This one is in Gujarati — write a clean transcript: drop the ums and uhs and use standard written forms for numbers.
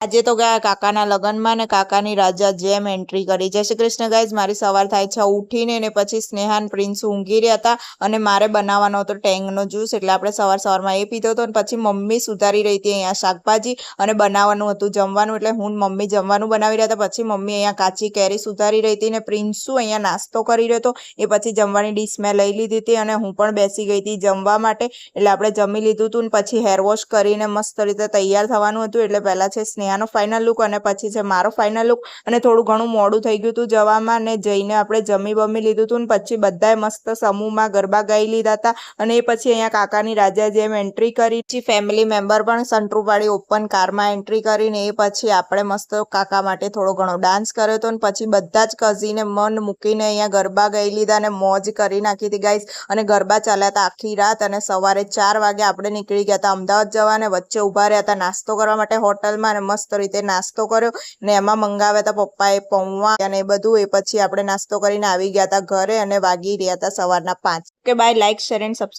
આજે તો ગયા કાકાના લગ્નમાં ને કાકાની રાજા જેમ એન્ટ્રી કરી। જય શ્રી કૃષ્ણ ગાઈઝ, મારી સવાર થાય છે ઉઠીને ને પછી સ્નેહાન પ્રિન્સ ઊંઘી રહ્યા હતા અને મારે બનાવવાનો હતો ટેંગનો જ્યુસ, એટલે આપણે સવારમાં એ પીધો હતો। અને પછી મમ્મી સુધારી રહી હતી અહીંયા શાકભાજી અને બનાવવાનું હતું જમવાનું, એટલે હું મમ્મી જમવાનું બનાવી રહ્યા હતા। પછી મમ્મી અહીંયા કાચી કેરી સુધારી રહી હતી ને પ્રિન્સુ અહીંયા નાસ્તો કરી રહ્યો હતો। એ પછી જમવાની ડીશ મેં લઈ લીધી હતી અને હું પણ બેસી ગઈ હતી જમવા માટે। એટલે આપણે જમી લીધું હતું ને પછી હેર વોશ કરીને મસ્ત રીતે તૈયાર થવાનું હતું। એટલે પહેલા છે સ્નેહાનો ફાઇનલ લુક અને પછી છે મારો ફાઇનલ લુક, અને થોડું ઘણું મોડું થઈ ગયું હતું જવામાં ને જઈને આપણે જમી બમી લીધું હતું ને પછી બધાએ મસ્ત સમૂહમાં ગરબા ગાઈ લીધા હતા। અને એ પછી અહીંયા કાકાની રાજા જેમ એન્ટ્રી કરી, પછી ફેમિલી મેમ્બર પણ સંટ્રુવાળી ઓપન કારમાં એન્ટ્રી કરીને એ પછી આપણે મસ્ત કાકા માટે થોડો ઘણો ડાન્સ કર્યો હતો ને પછી બધા જ કઝીને મન મૂકીને અહીંયા ગરબા ગાઈ લીધા અને મોજ કરી નાખી હતી ગાઈઝ। અને ગરબા ચાલ્યા હતા આખી રાત અને સવારે 4 વાગે આપણે નીકળી ગયા હતા અમદાવાદ જવા અને વચ્ચે ઊભા રહ્યા હતા નાસ્તો કરવા માટે હોટલમાં અને મસ્ત રીતે નાસ્તો કર્યો ને એમાં મંગાવ્યા હતા પપ્પાએ પૌવા અને એ બધું। એ પછી આપણે નાસ્તો કરીને આવી ગયા હતા ઘરે અને વાગી રહ્યા હતા સવારના 5। Okay bye, like share and subscribe.